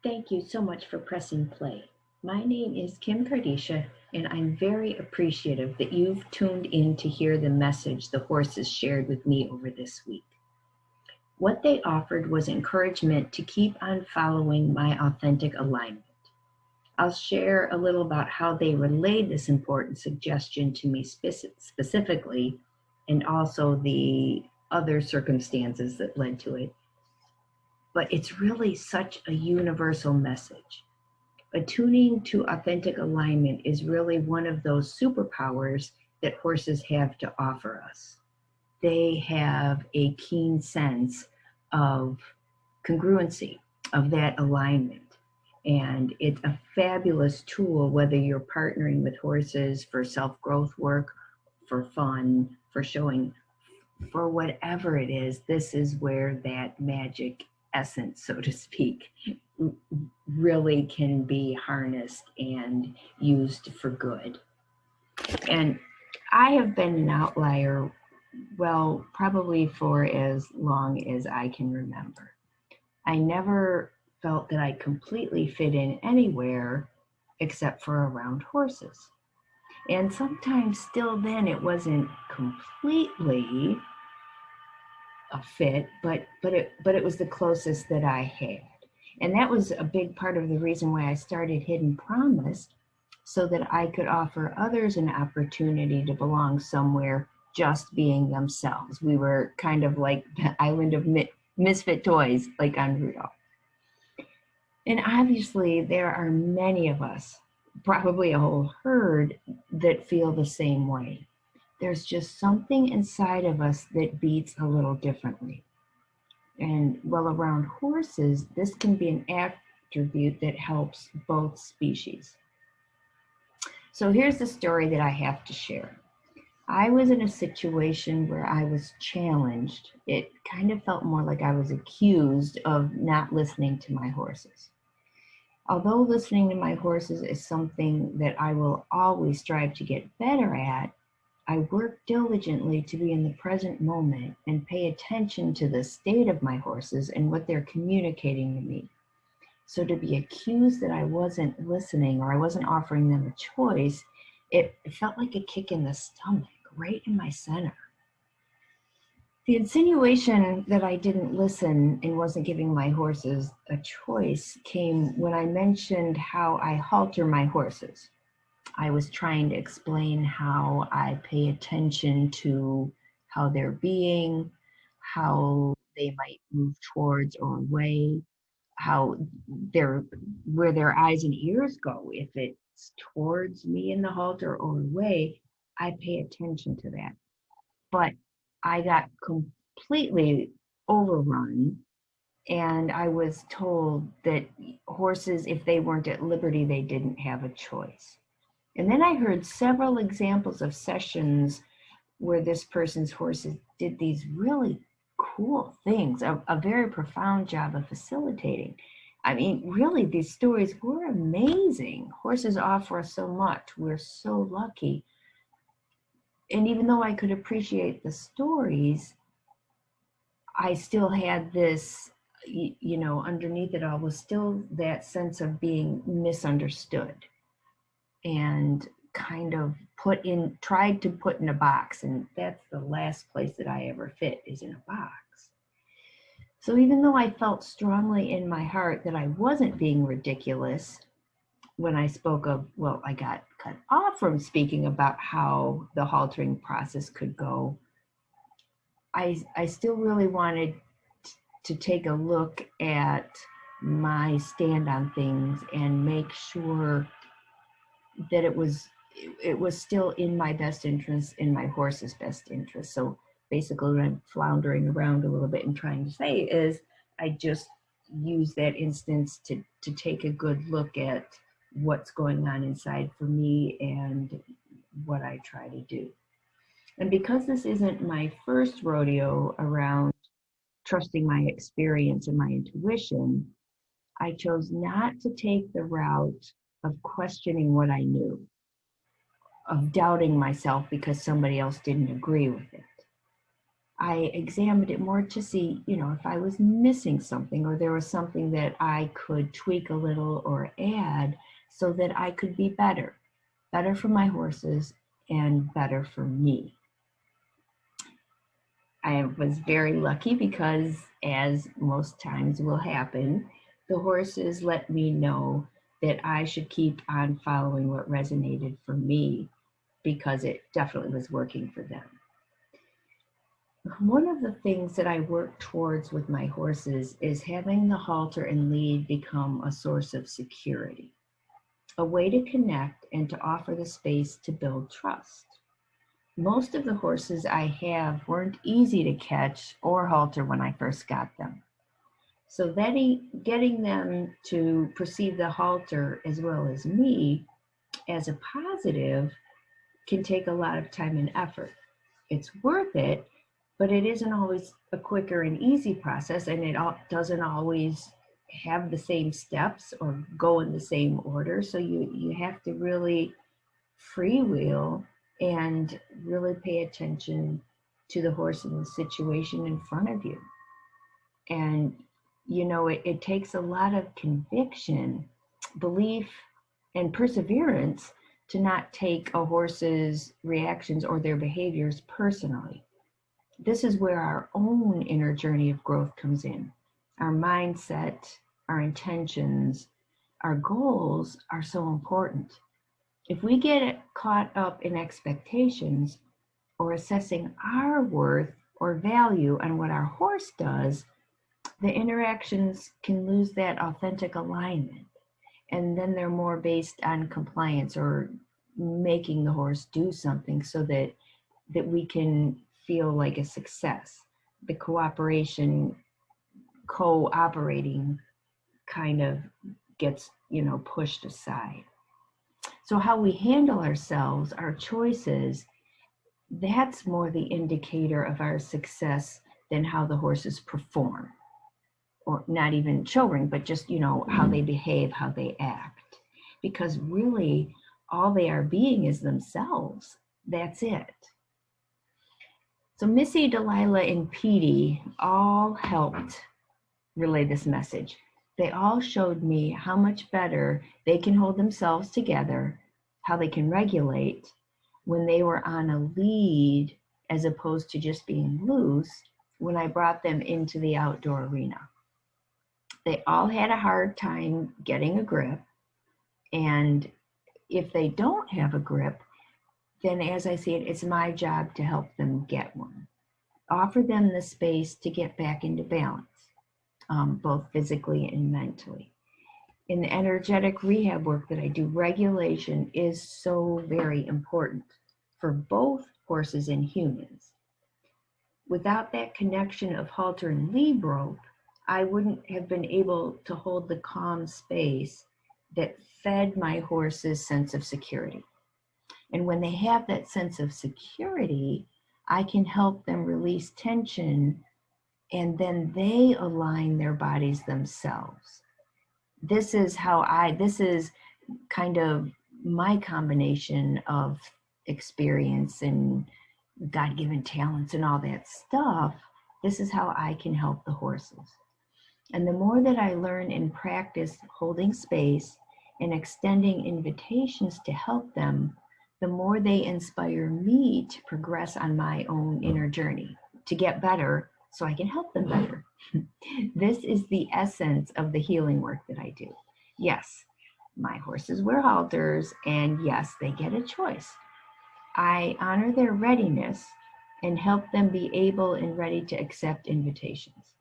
Thank you so much for pressing play. My name is Kim Cardeccia, and I'm very appreciative that you've tuned in to hear the message the horses shared with me over this week. What they offered was encouragement to keep on following my authentic alignment. I'll share a little about how they relayed this important suggestion to me specifically, and also the other circumstances that led to it. But it's really such a universal message. Attuning to authentic alignment is really one of those superpowers that horses have to offer us. They have a keen sense of congruency, of that alignment. And it's a fabulous tool, whether you're partnering with horses for self-growth work, for fun, for showing, for whatever it is. This is where that magic essence, so to speak, really can be harnessed and used for good. And I have been an outlier, well, probably for as long as I can remember. I never felt that I completely fit in anywhere except for around horses. And sometimes still then it wasn't completely a fit, but it was the closest that I had. And that was a big part of the reason why I started Hidden Promise, so that I could offer others an opportunity to belong somewhere just being themselves. We were kind of like the island of misfit toys, like on Rudolph. And obviously there are many of us, probably a whole herd, that feel the same way. There's just something inside of us that beats a little differently. And well, around horses, this can be an attribute that helps both species. So here's the story that I have to share. I was in a situation where I was challenged. It kind of felt more like I was accused of not listening to my horses. Although listening to my horses is something that I will always strive to get better at, I work diligently to be in the present moment and pay attention to the state of my horses and what they're communicating to me. So to be accused that I wasn't listening or I wasn't offering them a choice, it felt like a kick in the stomach, right in my center. The insinuation that I didn't listen and wasn't giving my horses a choice came when I mentioned how I halter my horses. I was trying to explain how I pay attention to how they're being, how they might move towards or away, how where their eyes and ears go. If it's towards me in the halter or away, I pay attention to that. But I got completely overrun, and I was told that horses, if they weren't at liberty, they didn't have a choice. And then I heard several examples of sessions where this person's horses did these really cool things, a very profound job of facilitating. I mean, really, these stories were amazing. Horses offer us so much. We're so lucky. And even though I could appreciate the stories, I still had this, underneath it all was still that sense of being misunderstood and kind of tried to put in a box. And that's the last place that I ever fit, is in a box. So even though I felt strongly in my heart that I wasn't being ridiculous, when I spoke of, well, I got cut off from speaking about how the haltering process could go, I still really wanted to take a look at my stand on things and make sure that it was still in my best interest, in my horse's best interest. So basically what I'm floundering around a little bit and trying to say is I just use that instance to take a good look at what's going on inside for me and what I try to do. And because this isn't my first rodeo around trusting my experience and my intuition, I chose not to take the route of questioning what I knew, of doubting myself because somebody else didn't agree with it. I examined it more to see, if I was missing something or there was something that I could tweak a little or add so that I could be better for my horses and better for me. I was very lucky because, as most times will happen, the horses let me know that I should keep on following what resonated for me because it definitely was working for them. One of the things that I work towards with my horses is having the halter and lead become a source of security, a way to connect and to offer the space to build trust. Most of the horses I have weren't easy to catch or halter when I first got them. So getting them to perceive the halter as well as me as a positive can take a lot of time and effort. It's worth it, but it isn't always a quicker and easy process, and it doesn't always have the same steps or go in the same order. So you have to really freewheel and really pay attention to the horse and the situation in front of you. And it takes a lot of conviction, belief, and perseverance to not take a horse's reactions or their behaviors personally. This is where our own inner journey of growth comes in. Our mindset, our intentions, our goals are so important. If we get caught up in expectations or assessing our worth or value on what our horse does, the interactions can lose that authentic alignment. And then they're more based on compliance or making the horse do something so that we can feel like a success. The cooperating kind of gets, pushed aside. So how we handle ourselves, our choices, that's more the indicator of our success than how the horses perform. Or not even show ring, but just, how they behave, how they act. Because really, all they are being is themselves. That's it. So Missy, Delilah, and Petey all helped relay this message. They all showed me how much better they can hold themselves together, how they can regulate when they were on a lead as opposed to just being loose when I brought them into the outdoor arena. They all had a hard time getting a grip, and if they don't have a grip, then as I see it, it's my job to help them get one. Offer them the space to get back into balance, both physically and mentally. In the energetic rehab work that I do, regulation is so very important for both horses and humans. Without that connection of halter and lead rope, I wouldn't have been able to hold the calm space that fed my horse's sense of security. And when they have that sense of security, I can help them release tension, and then they align their bodies themselves. This is kind of my combination of experience and God-given talents and all that stuff. This is how I can help the horses. And the more that I learn and practice holding space and extending invitations to help them, the more they inspire me to progress on my own inner journey, to get better so I can help them better. This is the essence of the healing work that I do. Yes, my horses wear halters, and yes, they get a choice. I honor their readiness and help them be able and ready to accept invitations.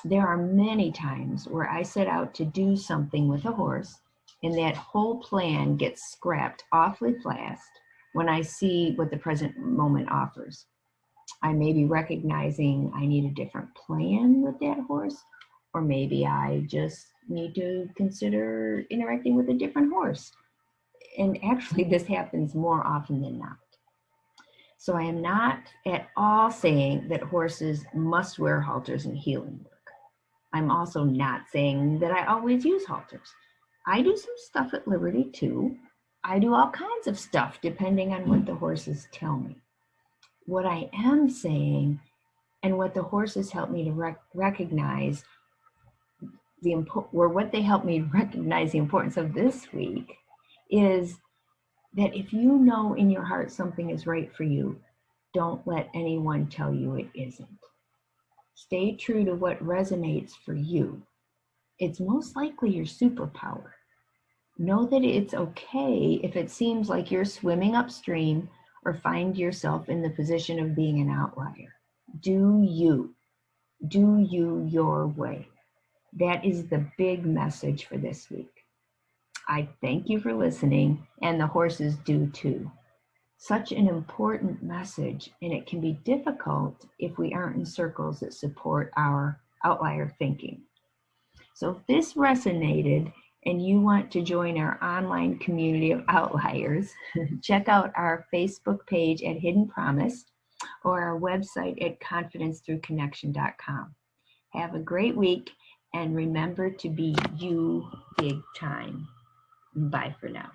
There are many times where I set out to do something with a horse, and that whole plan gets scrapped awfully fast when I see what the present moment offers. I may be recognizing I need a different plan with that horse, or maybe I just need to consider interacting with a different horse. And actually, this happens more often than not. So I am not at all saying that horses must wear halters in healing work. I'm also not saying that I always use halters. I do some stuff at Liberty too. I do all kinds of stuff depending on what the horses tell me. What I am saying And what the horses help me to recognize what they help me recognize the importance of this week is that if you know in your heart something is right for you, don't let anyone tell you it isn't. Stay true to what resonates for you. It's most likely your superpower. Know that it's okay if it seems like you're swimming upstream or find yourself in the position of being an outlier. Do you. Do you your way. That is the big message for this week. I thank you for listening, and the horses do too. Such an important message, and it can be difficult if we aren't in circles that support our outlier thinking. So if this resonated and you want to join our online community of outliers, check out our Facebook page at Hidden Promise or our website at confidencethroughconnection.com. Have a great week, and remember to be you big time. Bye for now.